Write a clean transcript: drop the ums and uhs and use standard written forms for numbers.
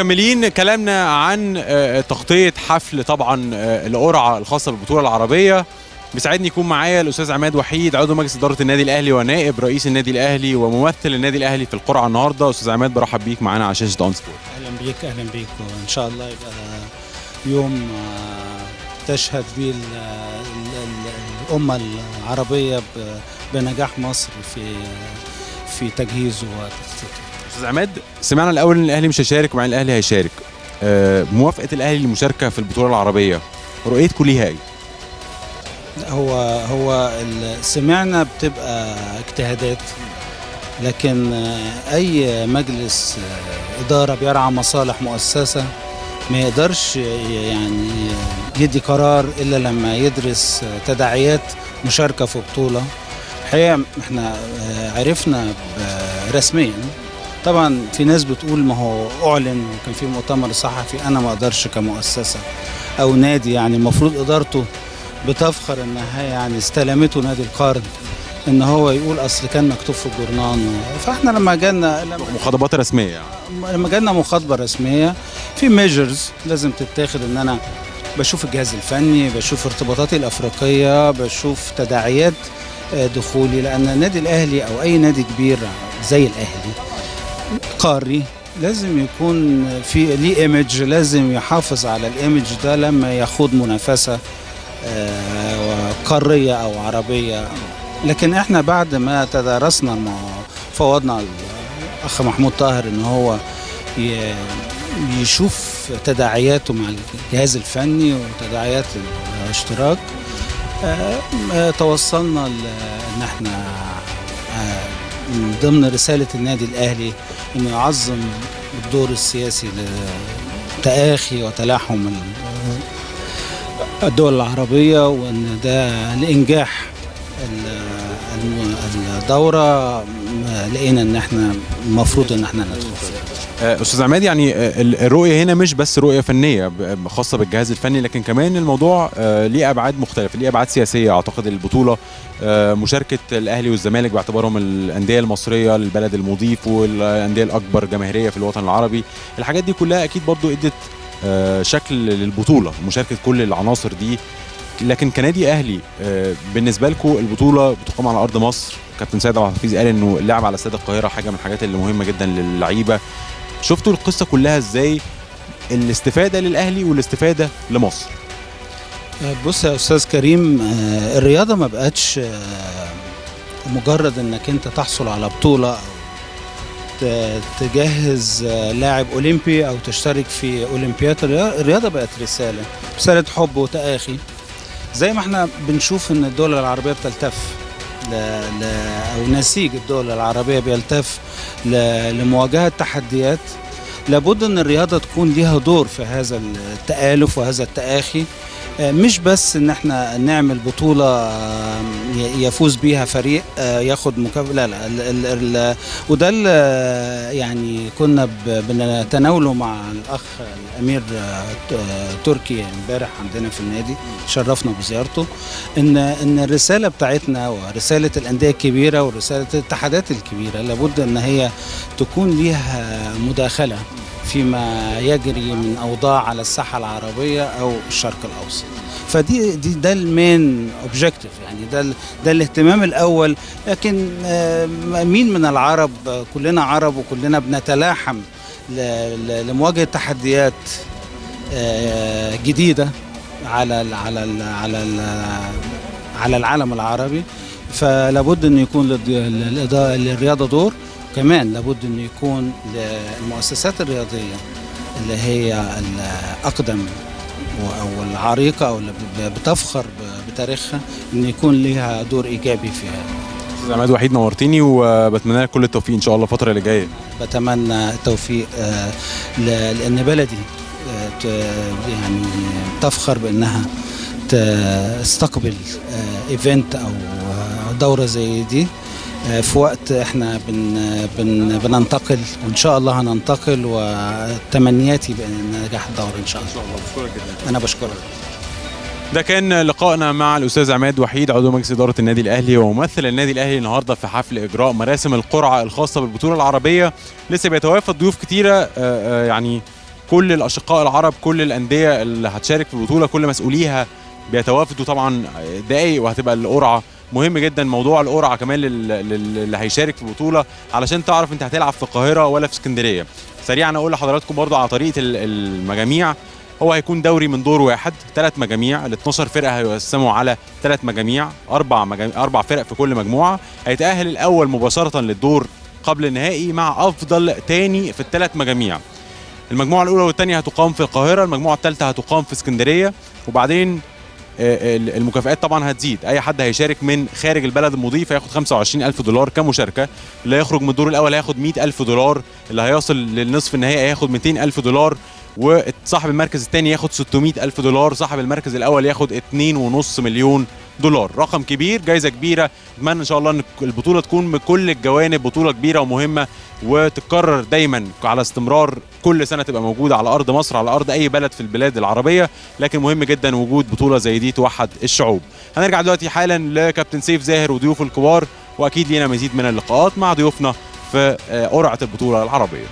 مكملين كلامنا عن تغطية حفل طبعا القرعة الخاصة بالبطولة العربية. بيسعدني يكون معايا الأستاذ عماد وحيد عضو مجلس إدارة النادي الأهلي ونائب رئيس النادي الأهلي وممثل النادي الأهلي في القرعة النهارده. أستاذ عماد برحب بيك معانا على شاشة أون سبورت. أهلا بيك وإن شاء الله يبقى يوم تشهد به الأمة العربية بنجاح مصر في تجهيزه وتخطيطه. أستاذ عماد، سمعنا الأول إن الأهلي مش هيشارك ومع الأهلي هيشارك. موافقة الأهلي للمشاركة في البطولة العربية رؤيتكم ليها إيه؟ هو سمعنا بتبقى اجتهادات، لكن أي مجلس إدارة بيرعى مصالح مؤسسة ما يقدرش يعني يدي قرار إلا لما يدرس تداعيات مشاركة في بطولة. الحقيقة احنا عرفنا رسميا، طبعا في ناس بتقول ما هو أعلن وكان في مؤتمر صحفي، أنا ما أقدرش كمؤسسة أو نادي، يعني المفروض إدارته بتفخر إنها يعني استلمته نادي القرن، إن هو يقول أصل كان مكتوب في الجورنان. فإحنا لما جالنا مخاطبات رسمية، لما جالنا مخاطبة رسمية في ميجرز لازم تتاخد، إن أنا بشوف الجهاز الفني، بشوف ارتباطاتي الأفريقية، بشوف تداعيات دخولي، لأن النادي الأهلي أو أي نادي كبير زي الأهلي قاري لازم يكون في ليه ايمج، لازم يحافظ على الايمج ده لما يخوض منافسة قارية أو عربية. لكن احنا بعد ما تدارسنا فوضنا الأخ محمود طاهر إن هو يشوف تداعياته مع الجهاز الفني وتداعيات الاشتراك، توصلنا ان احنا من ضمن رسالة النادي الأهلي انه يعظم الدور السياسي لتآخي وتلاحم الدول العربية، وان ده لإنجاح الدورة لقينا ان احنا المفروض ان احنا ندخل فيها. أستاذ عماد، يعني الرؤية هنا مش بس رؤية فنية خاصة بالجهاز الفني، لكن كمان الموضوع ليه أبعاد مختلفة، ليه أبعاد سياسية. أعتقد البطولة مشاركة الأهلي والزمالك باعتبارهم الأندية المصرية للبلد المضيف والأندية الأكبر جماهيرية في الوطن العربي، الحاجات دي كلها أكيد برضو ادت شكل للبطولة، مشاركة كل العناصر دي. لكن كنادي أهلي بالنسبة لكم البطولة بتقام على أرض مصر. كابتن سيد عبد الحفيظ قال إنه اللعب على استاد القاهرة حاجة من الحاجات اللي مهمة جدا للعيبة. شفتوا القصة كلها ازاي؟ الاستفادة للأهلي والاستفادة لمصر. بص يا أستاذ كريم، الرياضة ما بقتش مجرد انك انت تحصل على بطولة أو تجهز لاعب أولمبي أو تشترك في أولمبياد. الرياضة بقت رسالة حب وتآخي، زي ما احنا بنشوف ان الدول العربية بتلتف أو نسيج الدول العربية بيلتف لمواجهة تحديات. لابد أن الرياضة تكون لها دور في هذا التآلف وهذا التآخي، مش بس ان احنا نعمل بطولة يفوز بيها فريق ياخد مكافأة، لا وده يعني كنا بنتناوله مع الأخ الأمير تركي امبارح عندنا في النادي، شرفنا بزيارته، ان الرسالة بتاعتنا ورسالة الأندية الكبيرة ورسالة الاتحادات الكبيرة لابد ان هي تكون ليها مداخلة فيما يجري من أوضاع على الساحة العربية أو الشرق الأوسط. ده المين اوبجيكتيف، يعني ده الاهتمام الأول. لكن مين من العرب؟ كلنا عرب وكلنا بنتلاحم لمواجهة تحديات جديدة على العالم العربي. فلابد أن يكون للرياضة دور، كمان لابد أن يكون للمؤسسات الرياضية اللي هي الأقدم أو العريقة أو اللي بتفخر بتاريخها أن يكون لها دور إيجابي فيها. أستاذ عماد وحيد، نورتيني وبتمنى لك كل التوفيق إن شاء الله الفترة اللي جاية. بتمنى التوفيق لأن بلدي يعني تفخر بأنها تستقبل إيفنت أو دورة زي دي في وقت احنا بننتقل، وان شاء الله هننتقل، وتمنياتي بنجاح الدورة ان شاء الله. بشكرك جدا. انا بشكرك. ده كان لقائنا مع الاستاذ عماد وحيد عضو مجلس اداره النادي الاهلي وممثل النادي الاهلي النهارده في حفل اجراء مراسم القرعه الخاصه بالبطوله العربيه. لسه بيتوافد ضيوف كتيره، يعني كل الاشقاء العرب، كل الانديه اللي هتشارك في البطوله، كل مسؤوليها بيتوافدوا طبعا دقايق وهتبقى القرعه. مهم جدا موضوع القرعه كمان اللي هيشارك في البطوله، علشان تعرف انت هتلعب في القاهره ولا في اسكندريه. سريعا اقول لحضراتكم برضو على طريقه المجاميع. هو هيكون دوري من دور واحد، 3 مجاميع، ال 12 فرقه هيقسموا على 3 مجاميع، 4 فرق في كل مجموعه. هيتاهل الاول مباشره للدور قبل النهائي مع افضل تاني في ال3 مجاميع. المجموعه الاولى والثانيه هتقام في القاهره، المجموعه الثالثه هتقام في اسكندريه. وبعدين المكافآت طبعا هتزيد. اي حد هيشارك من خارج البلد المضيف هياخد 25,000 دولار كمشاركه، اللي هيخرج من الدور الاول هياخد 100,000 دولار، اللي هيصل للنصف النهائي هياخد 200,000 دولار، وصاحب المركز الثاني ياخد 600,000 دولار، صاحب المركز الاول ياخد 2.5 مليون دولار. رقم كبير، جايزه كبيره. اتمنى ان شاء الله ان البطوله تكون بكل الجوانب بطوله كبيره ومهمه، وتتكرر دايما على استمرار، كل سنه تبقى موجوده على ارض مصر، على ارض اي بلد في البلاد العربيه. لكن مهم جدا وجود بطوله زي دي توحد الشعوب. هنرجع دلوقتي حالا لكابتن سيف زاهر وضيوفه الكبار، واكيد لينا مزيد من اللقاءات مع ضيوفنا في قرعه البطوله العربيه.